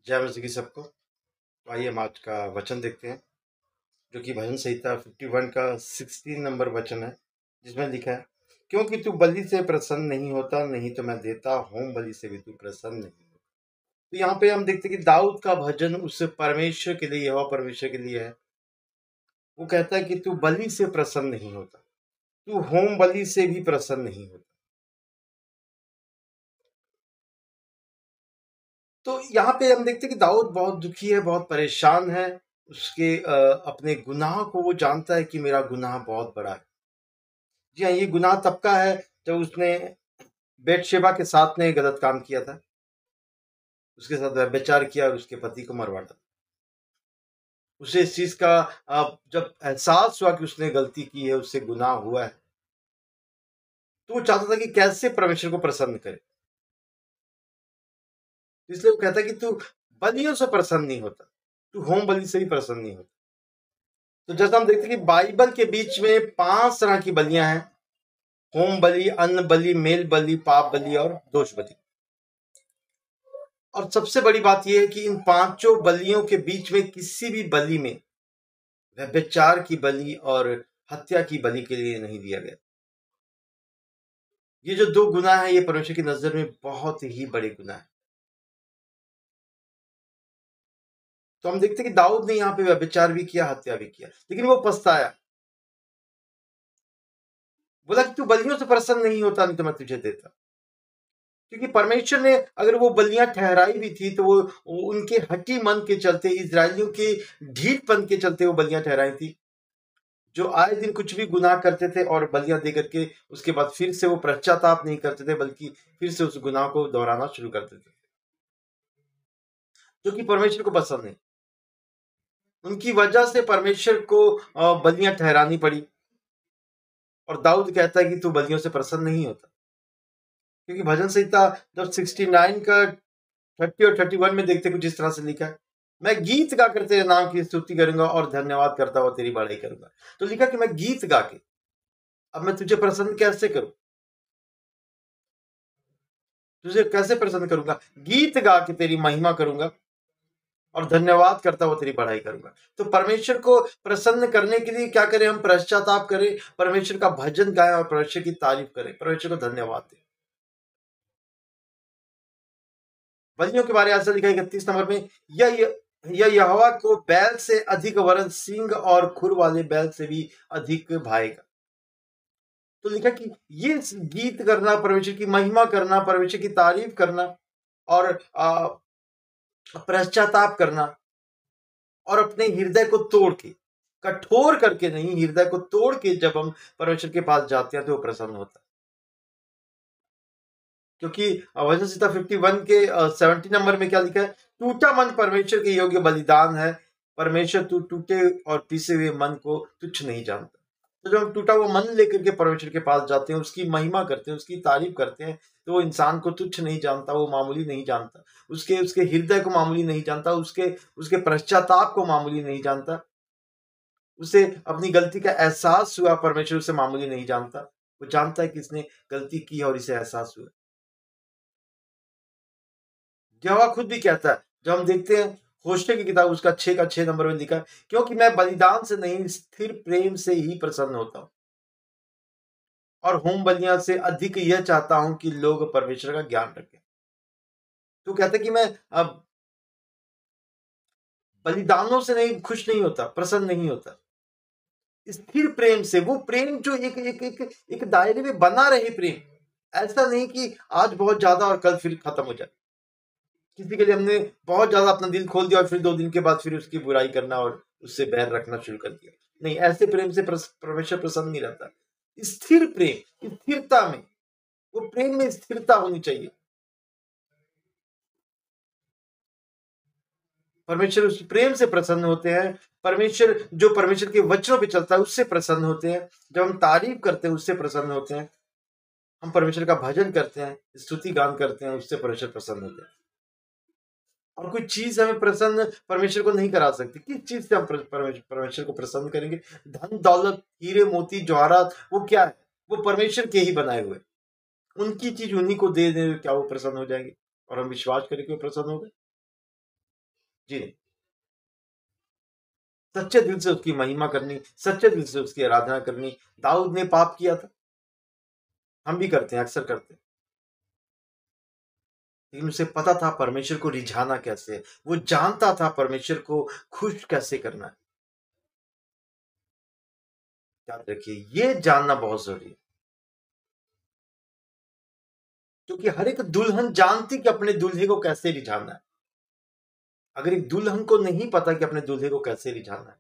जय मसीह की सबको। तो आइए हम आज का वचन देखते हैं, जो कि भजन संहिता 51 का 16 नंबर वचन है, जिसमें लिखा है, क्योंकि तू बलि से प्रसन्न नहीं होता, नहीं तो मैं देता होम बलि से भी तू प्रसन्न नहीं होता। तो यहाँ पे हम देखते हैं कि दाऊद का भजन उस परमेश्वर के लिए, यहोवा परमेश्वर के लिए है। वो कहता है कि तू बलि से प्रसन्न नहीं होता, तू होम बलि से भी प्रसन्न नहीं होता। तो यहाँ पे हम देखते हैं कि दाऊद बहुत दुखी है, बहुत परेशान है। उसके अपने गुनाह को वो जानता है कि मेरा गुनाह बहुत बड़ा है। जी हाँ, ये गुनाह तब का है जब उसने बेतशेबा के साथ ने गलत काम किया था, उसके साथ व्यभिचार किया और उसके पति को मरवा डाला। उसे इस चीज का जब एहसास हुआ कि उसने गलती की है, उससे गुनाह हुआ है, तो वो चाहता था कि कैसे परमेश्वर को प्रसन्न करे। इसलिए वो कहता है कि तू बलियों से प्रसन्न नहीं होता, तू होम बलि से भी प्रसन्न नहीं होता। तो जैसा हम देखते हैं कि बाइबल के बीच में 5 तरह की बलियां हैं: होम बलि, अन्न बलि, मेल बलि, पाप बलि और दोष बलि। और सबसे बड़ी बात यह है कि इन 5 बलियों के बीच में किसी भी बलि में व्यभिचार की बलि और हत्या की बलि के लिए नहीं दिया गया। ये जो 2 गुनाह है, ये परमेश्वर की नजर में बहुत ही बड़े गुनाह है। तो हम देखते हैं कि दाऊद ने यहाँ पे व्यभिचार भी किया, हत्या भी किया, लेकिन वो पछताया। बोला कि तू बलियों से प्रसन्न नहीं होता, नहीं तो मैं तुझे देता। क्योंकि परमेश्वर ने अगर वो बलियां ठहराई भी थी, तो वो उनके हठी मन के चलते, इजरायलियों के ढीठपन के चलते वो बलियां ठहराई थी, जो आए दिन कुछ भी गुनाह करते थे और बलियां दे करके उसके बाद फिर से वो पश्चाताप नहीं करते थे, बल्कि फिर से उस गुनाह को दोहराना शुरू करते थे, जो कि परमेश्वर को पसंद नहीं। उनकी वजह से परमेश्वर को बलियां ठहरानी पड़ी। और दाऊद कहता है कि तू बलियों से प्रसन्न नहीं होता, क्योंकि भजन संहिता जब 69 का 30 और 31 में देखते कुछ इस तरह से लिखा है, मैं गीत गाकर तेरे नाम की स्तुति करूंगा और धन्यवाद करता हुआ तेरी बड़ाई करूंगा। तो लिखा कि मैं गीत गा के, अब मैं तुझे प्रसन्न कैसे करूं, तुझे कैसे प्रसन्न करूंगा? गीत गा के तेरी महिमा करूंगा और धन्यवाद करता हुआ तेरी बढ़ाई करूंगा। तो परमेश्वर को प्रसन्न करने के लिए क्या करें? हम पश्चाताप करें, परमेश्वर का भजन गाएं और परमेश्वर की तारीफ करें, परमेश्वर को धन्यवाद दें। बलियों के बारे में ऐसा लिखा है 31 नंबर में, यह यहोवा को बैल से अधिक, वरन सींग और खुर वाले बैल से भी अधिक भाएगा। तो लिखा कि ये गीत करना, परमेश्वर की महिमा करना, परमेश्वर की तारीफ करना और पश्चाताप करना, और अपने हृदय को तोड़ के, कठोर करके नहीं, हृदय को तोड़ के जब हम परमेश्वर के पास जाते हैं तो वो प्रसन्न होता है। क्योंकि भजन संहिता 51 के 70 नंबर में क्या लिखा है? टूटा मन परमेश्वर के योग्य बलिदान है, परमेश्वर तू टूटे और पीसे हुए मन को तुच्छ नहीं जानता। तो जब हम टूटा हुआ मन लेकर के परमेश्वर के पास जाते हैं, उसकी महिमा करते हैं, उसकी तारीफ करते हैं, तो वो इंसान को तुच्छ नहीं जानता, वो मामूली नहीं जानता, उसके उसके हृदय को मामूली नहीं जानता, उसके उसके पश्चाताप को मामूली नहीं जानता, उसे अपनी गलती का एहसास हुआ, परमेश्वर उसे मामूली नहीं जानता। वो जानता है कि इसने गलती की है और इसे एहसास हुआ। यहोवा खुद भी कहता है, जब हम देखते हैं होशे की किताब उसका 6 का 6 नंबर में लिखा है, क्योंकि मैं बलिदान से नहीं, स्थिर प्रेम से ही प्रसन्न होता हूं, और होम बलियां से अधिक यह चाहता हूं कि लोग परमेश्वर का ज्ञान रखें। तो कहता है कि मैं अब बलिदानों से नहीं खुश नहीं होता, प्रसन्न नहीं होता, स्थिर प्रेम से, वो प्रेम जो एक एक एक एक दायरे में बना रहे प्रेम, ऐसा नहीं कि आज बहुत ज्यादा और कल फिर खत्म हो जाए। किसी के लिए हमने बहुत ज्यादा अपना दिल खोल दिया और फिर 2 दिन के बाद फिर उसकी बुराई करना और उससे बैर रखना शुरू कर दिया। नहीं, ऐसे प्रेम से परमेश्वर प्रसन्न नहीं रहता। स्थिर प्रेम, स्थिरता में, वो प्रेम में स्थिरता होनी चाहिए। परमेश्वर उस प्रेम से प्रसन्न होते हैं। परमेश्वर जो परमेश्वर के वचनों पे चलता है उससे प्रसन्न होते हैं। जब हम तारीफ करते हैं उससे प्रसन्न होते हैं। हम परमेश्वर का भजन करते हैं, स्तुति गान करते हैं, उससे परमेश्वर प्रसन्न होते हैं। और कोई चीज हमें प्रसन्न परमेश्वर को नहीं करा सकती। किस चीज से हम परमेश्वर को प्रसन्न करेंगे? धन दौलत, हीरे मोती जवाहरात, वो क्या है? वो परमेश्वर के ही बनाए हुए। उनकी चीज उन्हीं को दे दे, क्या वो प्रसन्न हो जाएंगे? और हम विश्वास करें कि वो प्रसन्न हो गए। जी नहीं। सच्चे दिल से उसकी महिमा करनी, सच्चे दिल से उसकी आराधना करनी। दाऊद ने पाप किया था, हम भी करते हैं, अक्सर करते हैं, लेकिन उसे पता था परमेश्वर को रिझाना कैसे है। वो जानता था परमेश्वर को खुश कैसे करना है। याद रखिए, ये जानना बहुत जरूरी है, क्योंकि हर एक दुल्हन जानती कि अपने दूल्हे को कैसे रिझाना है। अगर एक दुल्हन को नहीं पता कि अपने दूल्हे को कैसे रिझाना है,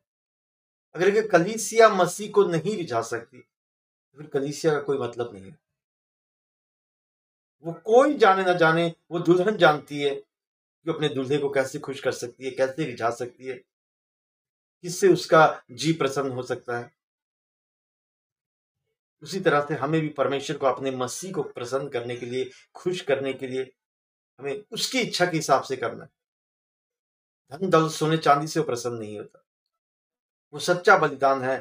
अगर एक कलीसिया मसीह को नहीं रिझा सकती, तो फिर कलीसिया का कोई मतलब नहीं है। वो कोई जाने ना जाने, वो दुल्हन जानती है कि अपने दूल्हे को कैसे खुश कर सकती है, कैसे रिझा सकती है, किससे उसका जी प्रसन्न हो सकता है। उसी तरह से हमें भी परमेश्वर को अपने मसीह को प्रसन्न करने के लिए, खुश करने के लिए, हमें उसकी इच्छा के हिसाब से करना है। धन दौलत सोने चांदी से वो प्रसन्न नहीं होता। वो सच्चा बलिदान है।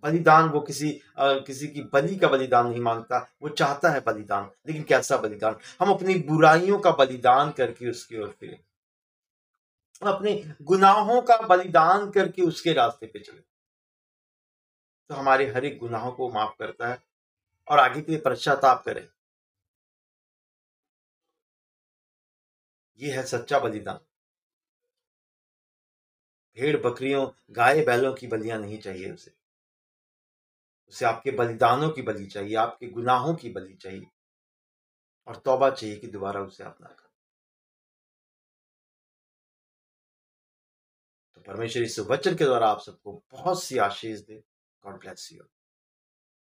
बलिदान वो किसी की बलि का बलिदान नहीं मांगता, वो चाहता है बलिदान, लेकिन कैसा बलिदान? हम अपनी बुराइयों का बलिदान करके उसकी ओर फिरे, हम अपने गुनाहों का बलिदान करके उसके रास्ते पे चले, तो हमारे हर एक गुनाहों को माफ करता है और आगे के लिए पश्चाताप करें। ये है सच्चा बलिदान। भेड़ बकरियों, गाय बैलों की बलियां नहीं चाहिए उसे। उसे आपके बलिदानों की बलि चाहिए, आपके गुनाहों की बलि चाहिए, और तौबा चाहिए कि दोबारा उसे अपना कर। तो परमेश्वर इस वचन के द्वारा आप सबको बहुत सी आशीष दे। God bless you.